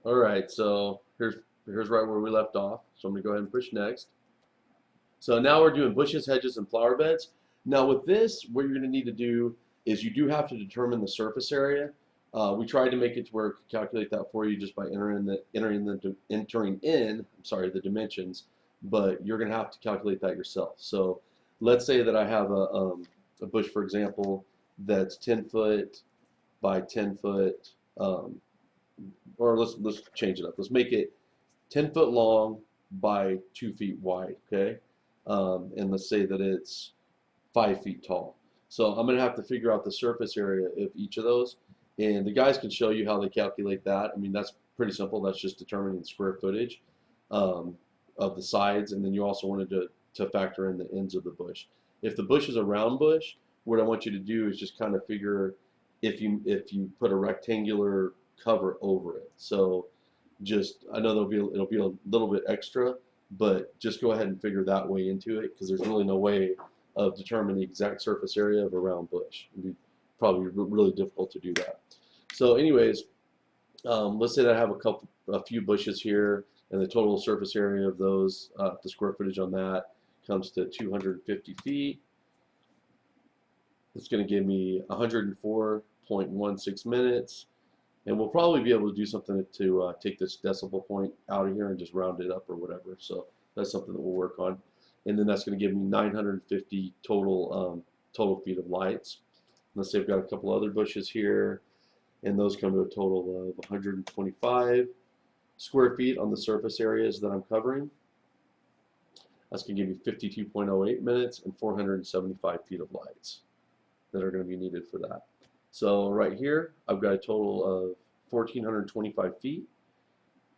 All right, so here's right where we left off. So I'm gonna go ahead and push next. So now we're doing bushes, hedges, and flower beds. Now with this, what you're gonna need to do is you do have to determine the surface area. We tried to make it to where it could calculate that for you just by entering in, I'm sorry, the dimensions, but you're gonna have to calculate that yourself. So let's say that I have a bush, for example, that's 10 foot by 10 foot. Or let's change it up. Let's make it 10 foot long by 2 feet wide, okay? And let's say that it's 5 feet tall. So I'm gonna have to figure out the surface area of each of those, and the guys can show you how they calculate that. I mean, that's pretty simple. That's just determining the square footage um, of the sides, and then you also wanted to factor in the ends of the bush. If the bush is a round bush, what I want you to do is just kind of figure if you put a rectangular cover over it. So just I know it'll be a little bit extra, but just go ahead and figure that way into it because there's really no way of determining the exact surface area of a round bush. It'd be probably really difficult to do that. So, anyways, let's say that I have a few bushes here, and the total surface area of those, the square footage on that, comes to 250 feet. It's going to give me 104.16 minutes. And we'll probably be able to do something to take this decimal point out of here and just round it up or whatever. So that's something that we'll work on. And then that's going to give me 950 total feet of lights. Let's say I've got a couple other bushes here, and those come to a total of 125 square feet on the surface areas that I'm covering. That's going to give you 52.08 minutes and 475 feet of lights that are going to be needed for that. So right here, I've got a total of 1,425 feet,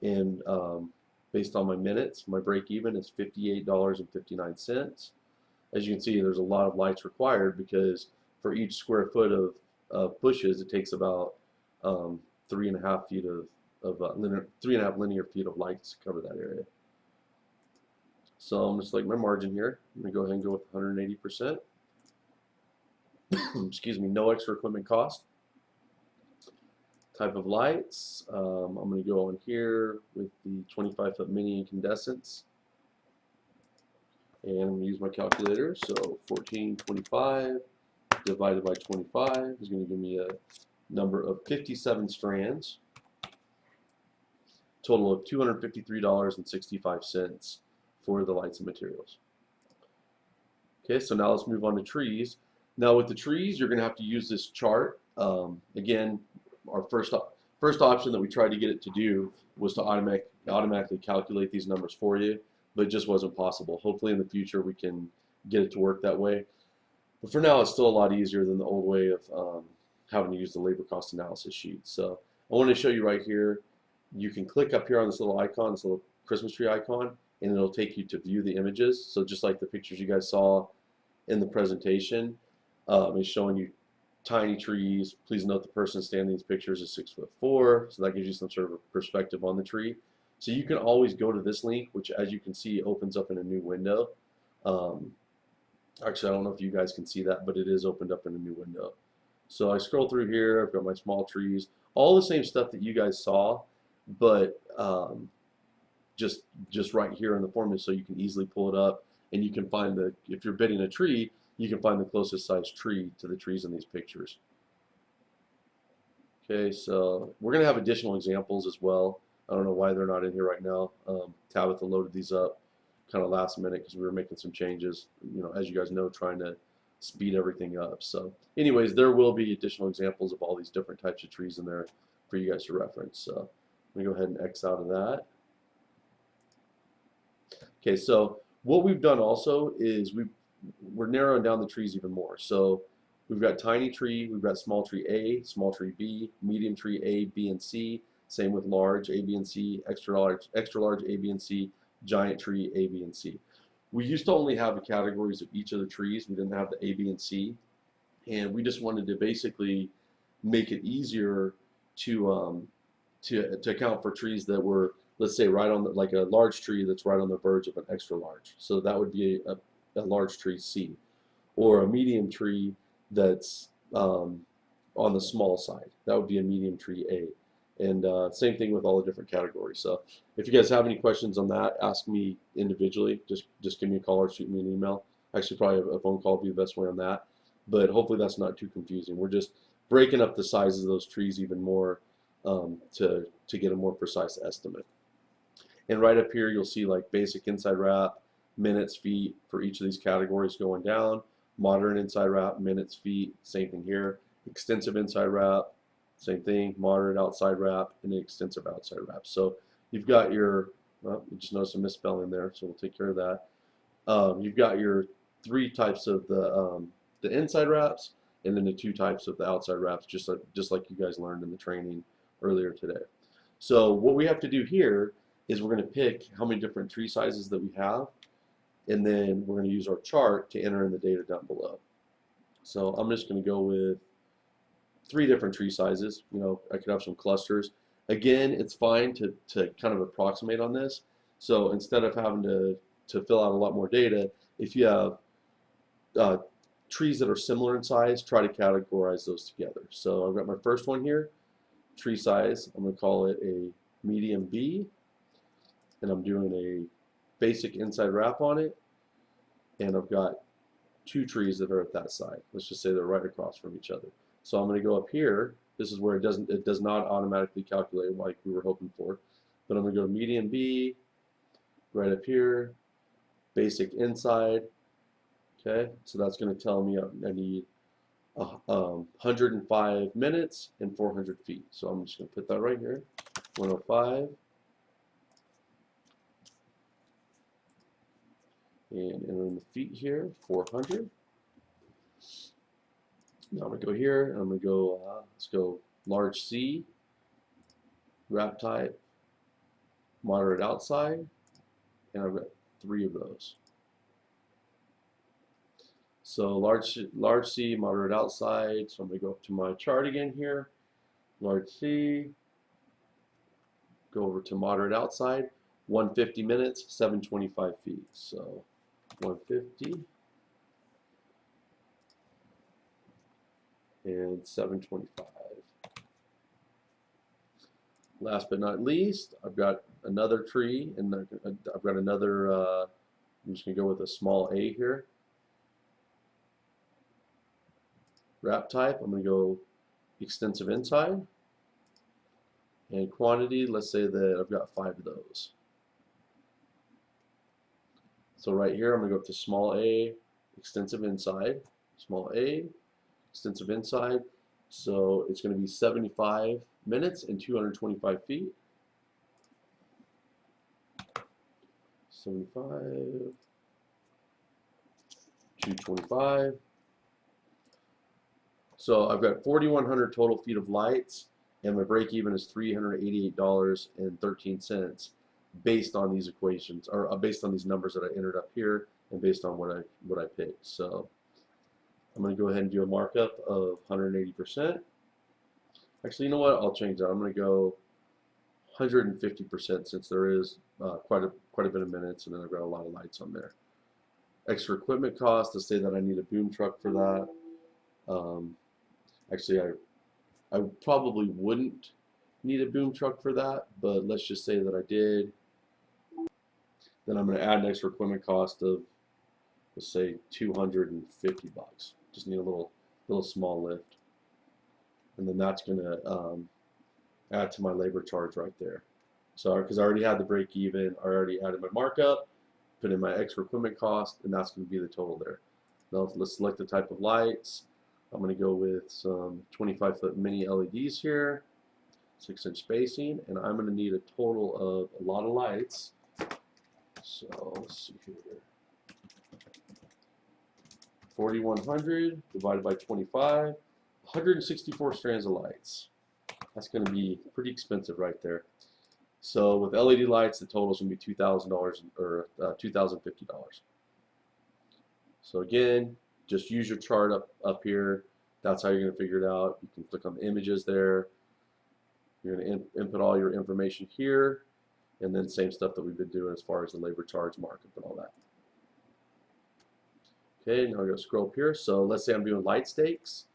and based on my minutes, my break even is $58.59. As you can see, there's a lot of lights required because for each square foot of bushes, it takes about 3.5 feet of 3.5 linear feet of lights to cover that area. So I'm just like my margin here. I'm gonna go ahead and go with 180%. Excuse me, no extra equipment cost. Type of lights, I'm going to go on here with the 25-foot mini incandescents, and I'm going to use my calculator. So 1425 divided by 25 is going to give me a number of 57 strands, total of $253.65 for the lights and materials. Okay, so now let's move on to trees. Now with the trees, you're going to have to use this chart. Again, our first option that we tried to get it to do was to automatically calculate these numbers for you, but it just wasn't possible. Hopefully in the future we can get it to work that way. But for now, it's still a lot easier than the old way of having to use the labor cost analysis sheet. So I want to show you right here. You can click up here on this little icon, this little Christmas tree icon, and it'll take you to view the images. So just like the pictures you guys saw in the presentation, it's showing you tiny trees. Please note the person standing in these pictures is 6'4", so that gives you some sort of perspective on the tree. So you can always go to this link, which as you can see opens up in a new window. Actually, I don't know if you guys can see that, but it is opened up in a new window. So I scroll through here, I've got my small trees, all the same stuff that you guys saw, but just right here in the formula, so you can easily pull it up, and you can find if you're bidding a tree, you can find the closest sized tree to the trees in these pictures. Okay, so we're going to have additional examples as well. I don't know why they're not in here right now. Tabitha loaded these up kind of last minute because we were making some changes, as you guys know, trying to speed everything up. So anyways, there will be additional examples of all these different types of trees in there for you guys to reference. So let me go ahead and X out of that. Okay, so what we've done also is we're narrowing down the trees even more. So we've got tiny tree, we've got small tree A, small tree B, medium tree A, B, and C. Same with large A, B, and C, extra large A, B, and C, giant tree A, B, and C. We used to only have the categories of each of the trees. We didn't have the A, B, and C, and we just wanted to basically make it easier to account for trees that were, let's say, right on like a large tree that's right on the verge of an extra large. So that would be a large tree C, or a medium tree that's on the small side. That would be a medium tree A. And same thing with all the different categories. So if you guys have any questions on that, ask me individually. Just give me a call or shoot me an email. Actually, probably a phone call would be the best way on that. But hopefully that's not too confusing. We're just breaking up the sizes of those trees even more to get a more precise estimate. And right up here, you'll see like basic inside wrap, minutes, feet for each of these categories going down. Moderate inside wrap, minutes, feet, same thing here. Extensive inside wrap, same thing. Moderate outside wrap and extensive outside wrap. So you've got your, well, you just noticed a misspelling there, so we'll take care of that. You've got your 3 types of the inside wraps, and then the 2 types of the outside wraps, just like you guys learned in the training earlier today. So what we have to do here is we're going to pick how many different tree sizes that we have, and then we're going to use our chart to enter in the data down below. So I'm just going to go with 3 different tree sizes. You know, I could have some clusters. Again, it's fine to kind of approximate on this. So instead of having to fill out a lot more data, if you have trees that are similar in size, try to categorize those together. So I've got my first one here, tree size. I'm going to call it a medium B, and I'm doing a basic inside wrap on it, and I've got 2 trees that are at that side. Let's just say they're right across from each other. So I'm going to go up here. This is where it does not automatically calculate like we were hoping for, but I'm going to go medium B, right up here, basic inside. Okay, so that's going to tell me I need 105 minutes and 400 feet. So I'm just going to put that right here, 105. And enter in the feet here, 400. Now I'm going to go here, and I'm going to go, let's go large C, wrap type, moderate outside, and I've got 3 of those. So large C, moderate outside, so I'm going to go up to my chart again here, large C, go over to moderate outside, 150 minutes, 725 feet. So 150 and 725. Last but not least, I've got another tree, and I've got another, I'm just going to go with a small a here. Wrap type, I'm going to go extensive inside. And quantity, let's say that I've got 5 of those. So right here, I'm going to go up to small a, extensive inside, small a, extensive inside. So it's going to be 75 minutes and 225 feet. 75, 225. So I've got 4,100 total feet of lights, and my break even is $388.13 based on these equations, or based on these numbers that I entered up here, and based on what I picked. So I'm going to go ahead and do a markup of 180%. Actually, you know what? I'll change that. I'm going to go 150% since there is quite a bit of minutes, and then I've got a lot of lights on there. Extra equipment cost, to say that I need a boom truck for that. Actually, I probably wouldn't need a boom truck for that, but let's just say that I did. Then I'm going to add an extra equipment cost of, let's say, $250. Just need a little small lift, and then that's going to add to my labor charge right there. So because I already had the break even, I already added my markup, put in my extra equipment cost, and that's going to be the total there. Now let's select the type of lights. I'm going to go with some 25-foot mini LEDs here, 6-inch spacing, and I'm going to need a total of a lot of lights. So let's see here. 4,100 divided by 25, 164 strands of lights. That's going to be pretty expensive right there. So with LED lights, the total is going to be $2,000 or $2,050. So again, just use your chart up here. That's how you're going to figure it out. You can click on the images there. You're going to input all your information here, and then same stuff that we've been doing as far as the labor charge markup and all that. Okay, now I'm going to scroll up here. So let's say I'm doing light stakes.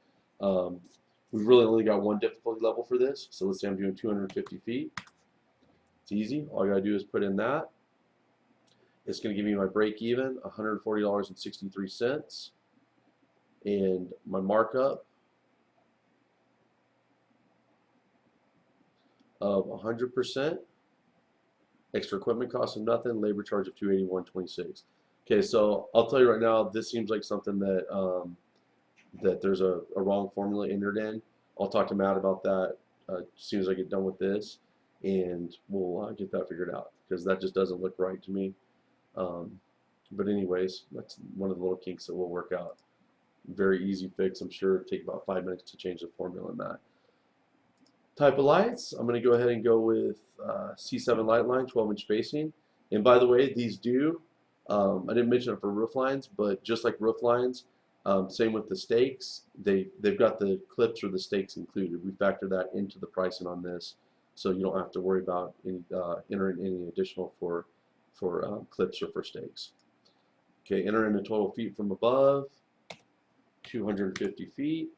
We've really only got one difficulty level for this. So let's say I'm doing 250 feet. It's easy. All I gotta do is put in that. It's gonna give me my break even, $140.63, and my markup of 100%. Extra equipment cost of nothing. Labor charge of $281.26. Okay, so I'll tell you right now, this seems like something that that there's a wrong formula entered in. I'll talk to Matt about that as soon as I get done with this, and we'll get that figured out, because that just doesn't look right to me. But anyways, that's one of the little kinks that we'll work out. Very easy fix. I'm sure it'll take about 5 minutes to change the formula in that. Type of lights, I'm going to go ahead and go with C7 light line, 12-inch spacing. And by the way, these do, I didn't mention it for roof lines, but just like roof lines, same with the stakes, they've got the clips or the stakes included. We factor that into the pricing on this, so you don't have to worry about any, entering any additional for clips or for stakes. Okay, enter in the total feet from above, 250 feet,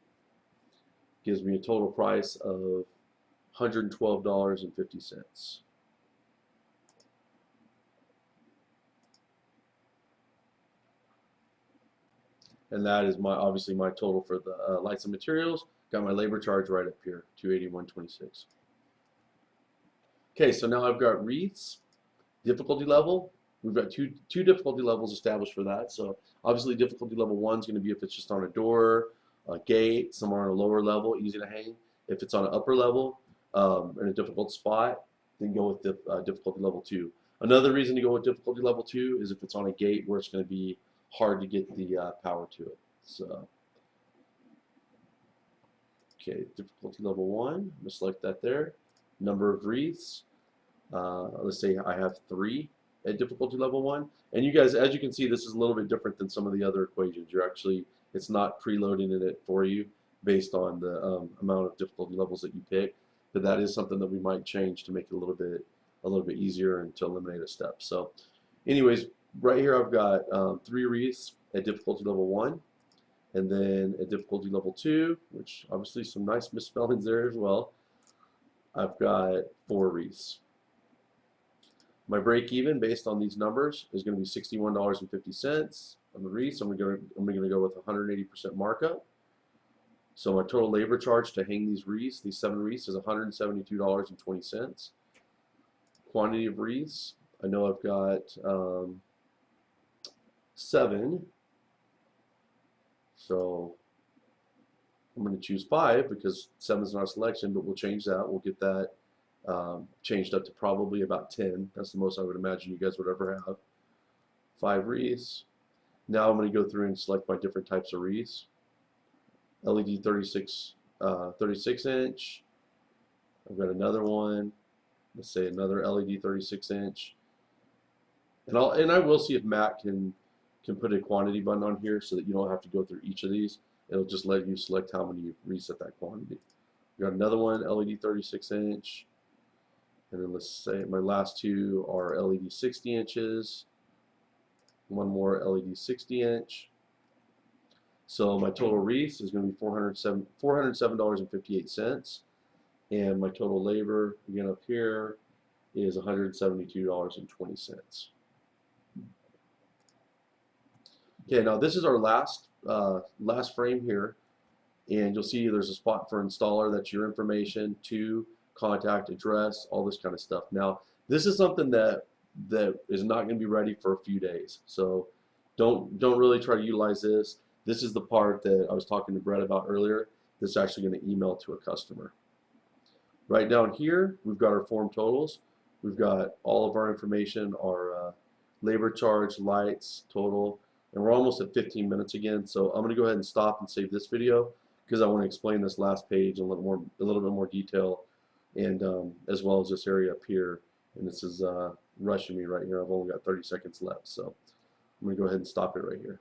gives me a total price of $112.50. And that is obviously my total for the lights and materials. Got my labor charge right up here, $281.26. Okay, so now I've got wreaths, difficulty level. We've got two difficulty levels established for that. So obviously difficulty level 1 is going to be if it's just on a door, a gate, somewhere on a lower level, easy to hang. If it's on an upper level, in a difficult spot, then go with difficulty level 2. Another reason to go with difficulty level 2 is if it's on a gate where it's going to be hard to get the power to it. So, okay, difficulty level 1, I'm going to select that there. Number of wreaths, let's say I have 3 at difficulty level 1. And you guys, as you can see, this is a little bit different than some of the other equations. It's not preloading it for you based on the amount of difficulty levels that you pick. But that is something that we might change to make it a little bit easier and to eliminate a step. So anyways, right here I've got 3 wreaths at difficulty level 1, and then at difficulty level 2, which obviously some nice misspellings there as well, I've got 4 wreaths. My break even based on these numbers is going to be $61.50 on the wreaths. I'm going to go with 180% markup. So my total labor charge to hang these wreaths, these 7 wreaths, is $172.20. Quantity of wreaths, I know I've got 7. So I'm going to choose 5 because 7 is not a selection, but we'll change that. We'll get that changed up to probably about 10. That's the most I would imagine you guys would ever have. 5 wreaths. Now I'm going to go through and select my different types of wreaths. LED 36 inch. I've got another one. Let's say another LED 36 inch. And I will see if Matt can put a quantity button on here so that you don't have to go through each of these. It'll just let you select how many you reset that quantity. We got another one, LED 36 inch. And then let's say my last 2 are LED 60 inches. One more LED 60 inch. So my total wreaths is going to be $407.58, and my total labor, again up here, is $172.20. Okay, now this is our last frame here, and you'll see there's a spot for installer. That's your information, to contact, address, all this kind of stuff. Now this is something that is not going to be ready for a few days, so don't really try to utilize this. This is the part that I was talking to Brett about earlier that's actually going to email to a customer. Right down here, we've got our form totals. We've got all of our information, our labor charge, lights, total, and we're almost at 15 minutes again. So I'm going to go ahead and stop and save this video because I want to explain this last page in a little bit more detail, and as well as this area up here. And this is rushing me right here. I've only got 30 seconds left, so I'm going to go ahead and stop it right here.